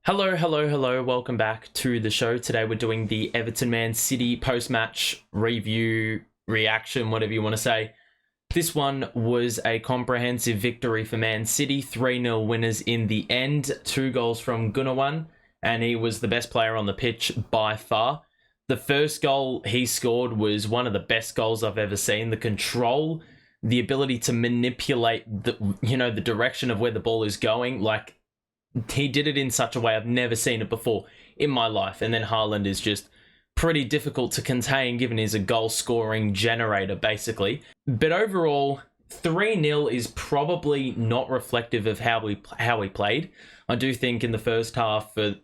Hello, hello, hello. Welcome back to the show. Today we're doing the Everton Man City post-match review, reaction, whatever you want to say. This one was a comprehensive victory for Man City, 3-0 winners in the end, 2 goals from Gundogan, and he was the best player on the pitch by far. The first goal he scored was one of the best goals I've ever seen. The control, the ability to manipulate the direction of where the ball is going, he did it in such a way I've never seen it before in my life. And then Haaland is just pretty difficult to contain given he's a goal-scoring generator, basically. But overall, 3-0 is probably not reflective of how we played. I do think in the first half, for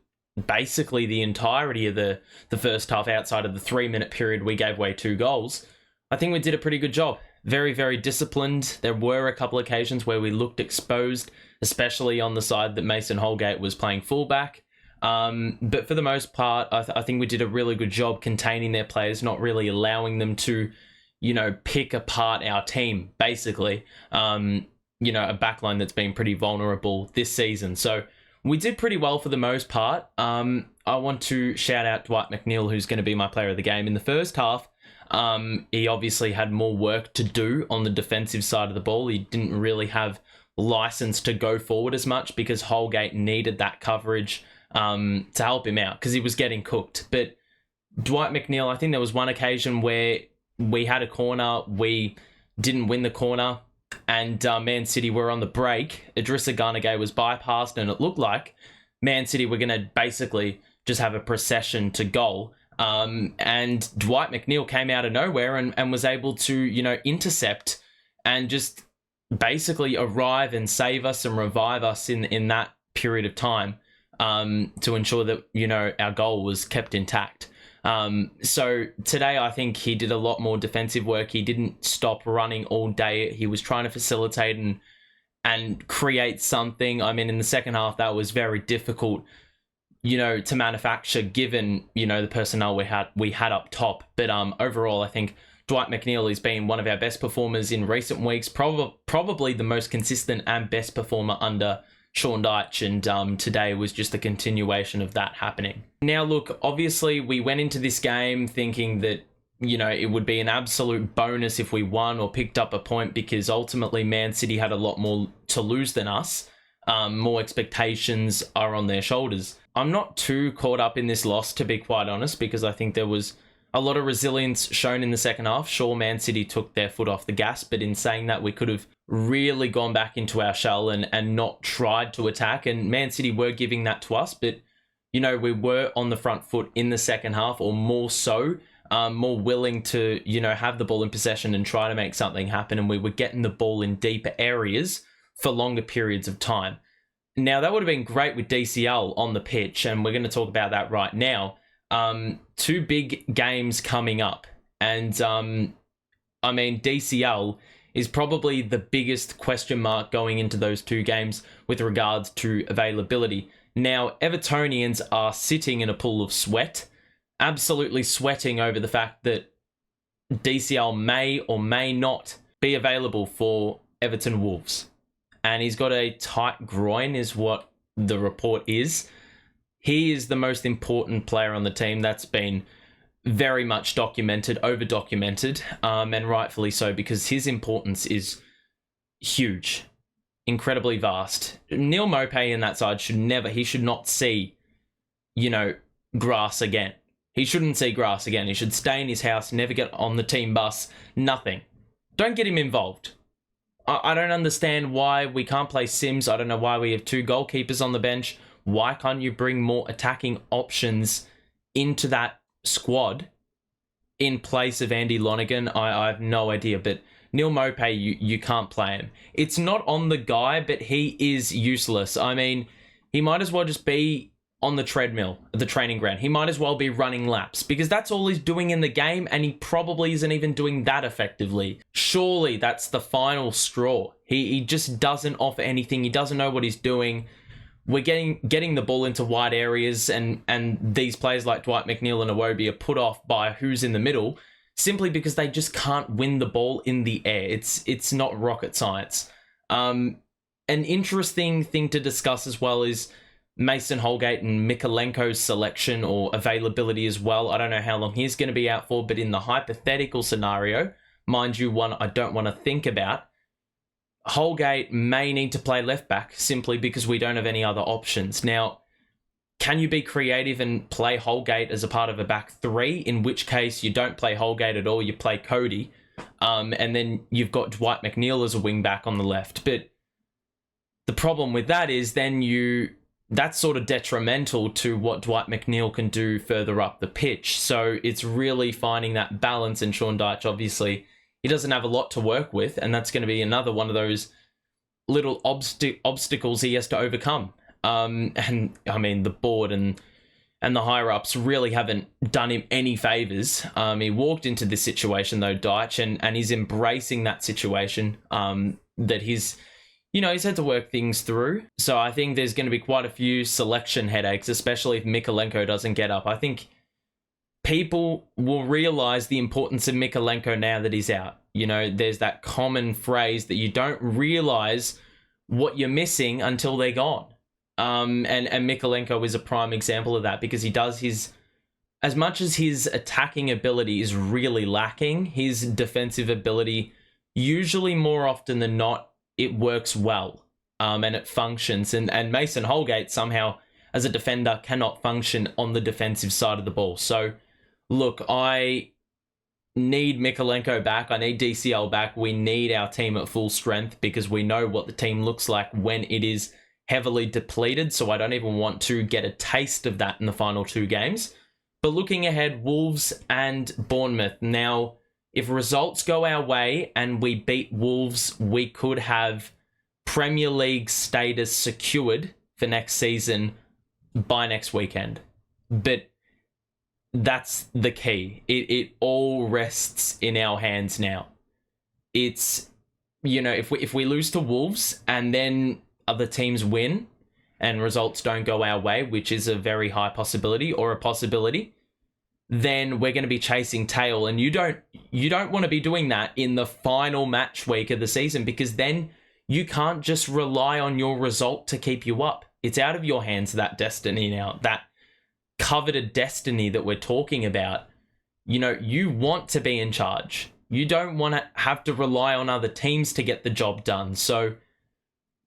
basically the entirety of the first half, outside of the 3-minute period, we gave away 2 goals. I think we did a pretty good job. Very, very disciplined. There were a couple of occasions where we looked exposed, especially on the side that Mason Holgate was playing fullback. But for the most part, I think we did a really good job containing their players, not really allowing them to, pick apart our team, basically. A backline that's been pretty vulnerable this season. So we did pretty well for the most part. I want to shout out Dwight McNeil, who's going to be my player of the game. In the first half, he obviously had more work to do on the defensive side of the ball. He didn't really have license to go forward as much because Holgate needed that coverage to help him out because he was getting cooked. But Dwight McNeil, I think there was one occasion where we had a corner, we didn't win the corner, and Man City were on the break. Idrissa Gana was bypassed, and it looked like Man City were going to basically just have a procession to goal. And Dwight McNeil came out of nowhere and was able to, intercept and just basically arrive and save us and revive us in that period of time to ensure that, our goal was kept intact. So today I think he did a lot more defensive work. He didn't stop running all day. He was trying to facilitate and create something. I mean, in the second half, that was very difficult to manufacture given, the personnel we had up top. But overall, I think Dwight McNeil has been one of our best performers in recent weeks, probably the most consistent and best performer under Sean Dyche, and today was just a continuation of that happening. Now, look, obviously we went into this game thinking that, it would be an absolute bonus if we won or picked up a point because ultimately Man City had a lot more to lose than us. More expectations are on their shoulders. I'm not too caught up in this loss, to be quite honest, because I think there was a lot of resilience shown in the second half. Sure, Man City took their foot off the gas, but in saying that, we could have really gone back into our shell and not tried to attack. And Man City were giving that to us, but, we were on the front foot in the second half, or more so, more willing to, have the ball in possession and try to make something happen. And we were getting the ball in deeper areas for longer periods of time. Now, that would have been great with DCL on the pitch, and we're going to talk about that right now. 2 big games coming up, and DCL is probably the biggest question mark going into those 2 games with regards to availability. Now, Evertonians are sitting in a pool of sweat, absolutely sweating over the fact that DCL may or may not be available for Everton Wolves. And he's got a tight groin is what the report is. He is the most important player on the team. That's been very much documented, over-documented, and rightfully so, because his importance is huge, incredibly vast. Neil Maupay in that side should not see, grass again. He shouldn't see grass again. He should stay in his house, never get on the team bus, nothing. Don't get him involved. I don't understand why we can't play Sims. I don't know why we have 2 goalkeepers on the bench. Why can't you bring more attacking options into that squad in place of Andy Lonergan? I have no idea, but Neil Maupay, you can't play him. It's not on the guy, but he is useless. I mean, he might as well just be on the treadmill at the training ground. He might as well be running laps because that's all he's doing in the game, and he probably isn't even doing that effectively. Surely that's the final straw. He just doesn't offer anything. He doesn't know what he's doing. We're getting the ball into wide areas, and these players like Dwight McNeil and Iwobi are put off by who's in the middle simply because they just can't win the ball in the air. It's not rocket science. An interesting thing to discuss as well is Mason Holgate and Mikalenko's selection or availability as well. I don't know how long he's going to be out for, but in the hypothetical scenario, mind you, one I don't want to think about, Holgate may need to play left back simply because we don't have any other options. Now, can you be creative and play Holgate as a part of a back three? In which case, you don't play Holgate at all, you play Cody. And then you've got Dwight McNeil as a wing back on the left. But the problem with that is then that's sort of detrimental to what Dwight McNeil can do further up the pitch. So it's really finding that balance, and Sean Dyche, obviously, he doesn't have a lot to work with, and that's going to be another one of those little obstacles he has to overcome. And I mean, the board and the higher-ups really haven't done him any favours. He walked into this situation, though, Dyche, and he's embracing that situation, that he's had to work things through. So I think there's going to be quite a few selection headaches, especially if Mikalenko doesn't get up. I think people will realise the importance of Mikalenko now that he's out. There's that common phrase that you don't realise what you're missing until they're gone. And Mikalenko is a prime example of that, because he does as much as his attacking ability is really lacking, his defensive ability, usually more often than not, it works well, and it functions. And Mason Holgate somehow, as a defender, cannot function on the defensive side of the ball. So, look, I need Mikalenko back. I need DCL back. We need our team at full strength, because we know what the team looks like when it is heavily depleted. So I don't even want to get a taste of that in the final two games. But looking ahead, Wolves and Bournemouth. Now, if results go our way and we beat Wolves, we could have Premier League status secured for next season by next weekend. But that's the key. It all rests in our hands now. It's, if we lose to Wolves and then other teams win and results don't go our way, which is a very high possibility, or a possibility, then we're going to be chasing tail. And you don't want to be doing that in the final match week of the season, because then you can't just rely on your result to keep you up. It's out of your hands, that destiny now, that coveted destiny that we're talking about. You want to be in charge. You don't want to have to rely on other teams to get the job done. So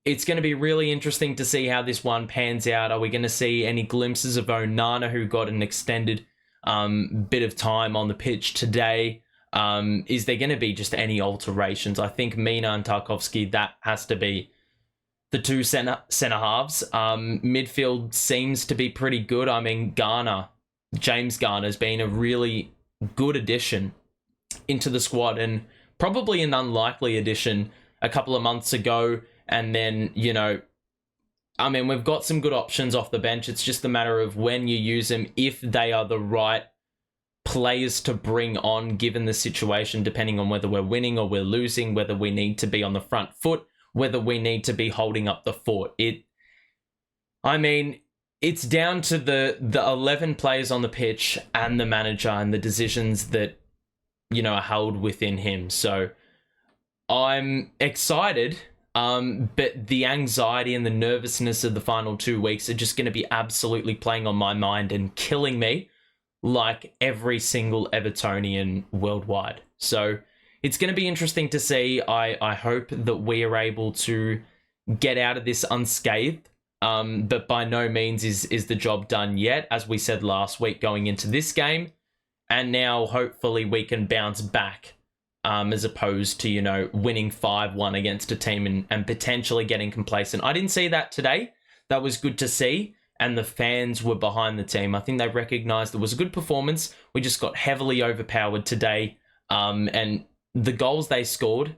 it's going to be really interesting to see how this one pans out. Are we going to see any glimpses of Onana, who got an extended bit of time on the pitch today? Is there going to be just any alterations? I think Mina and Tarkovsky, that has to be the two centre halves. Midfield seems to be pretty good. I mean, James Garner's been a really good addition into the squad, and probably an unlikely addition a couple of months ago. And then, we've got some good options off the bench. It's just a matter of when you use them, if they are the right players to bring on, given the situation, depending on whether we're winning or we're losing, whether we need to be on the front foot, whether we need to be holding up the fort. It's down to the 11 players on the pitch and the manager and the decisions that, are held within him. So I'm excited. But the anxiety and the nervousness of the final 2 weeks are just going to be absolutely playing on my mind and killing me, like every single Evertonian worldwide. So it's going to be interesting to see. I hope that we are able to get out of this unscathed, but by no means is the job done yet, as we said last week going into this game. And now hopefully we can bounce back, as opposed to, winning 5-1 against a team and potentially getting complacent. I didn't see that today. That was good to see. And the fans were behind the team. I think they recognised it was a good performance. We just got heavily overpowered today. And the goals they scored,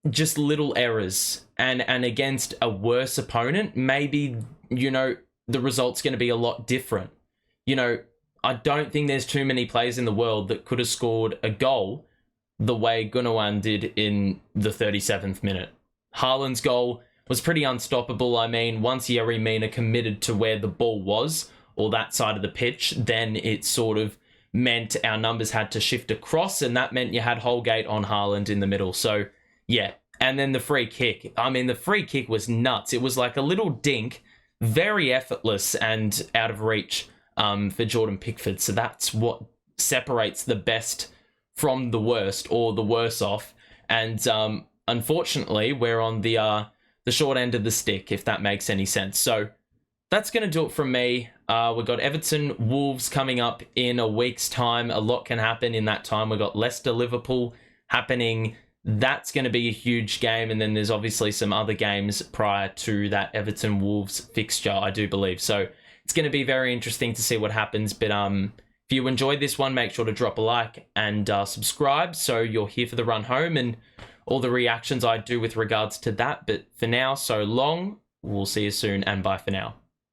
just little errors. And against a worse opponent, maybe, the result's going to be a lot different. I don't think there's too many players in the world that could have scored a goal the way Gundogan did in the 37th minute. Haaland's goal was pretty unstoppable. Once Yerry Mina committed to where the ball was, or that side of the pitch, then it sort of meant our numbers had to shift across, and that meant you had Holgate on Haaland in the middle. So, yeah. And then the free kick. The free kick was nuts. It was like a little dink very effortless and out of reach for Jordan Pickford. So that's what separates the best from the worst, or the worse off. And unfortunately, we're on the short end of the stick, if that makes any sense. So that's going to do it from me. We've got Everton Wolves coming up in a week's time. A lot can happen in that time. We've got Leicester Liverpool happening. That's going to be a huge game. And then there's obviously some other games prior to that Everton Wolves fixture, I do believe. So it's going to be very interesting to see what happens. But if you enjoyed this one, make sure to drop a like and subscribe so you're here for the run home and all the reactions I do with regards to that. But for now, so long. We'll see you soon, and bye for now.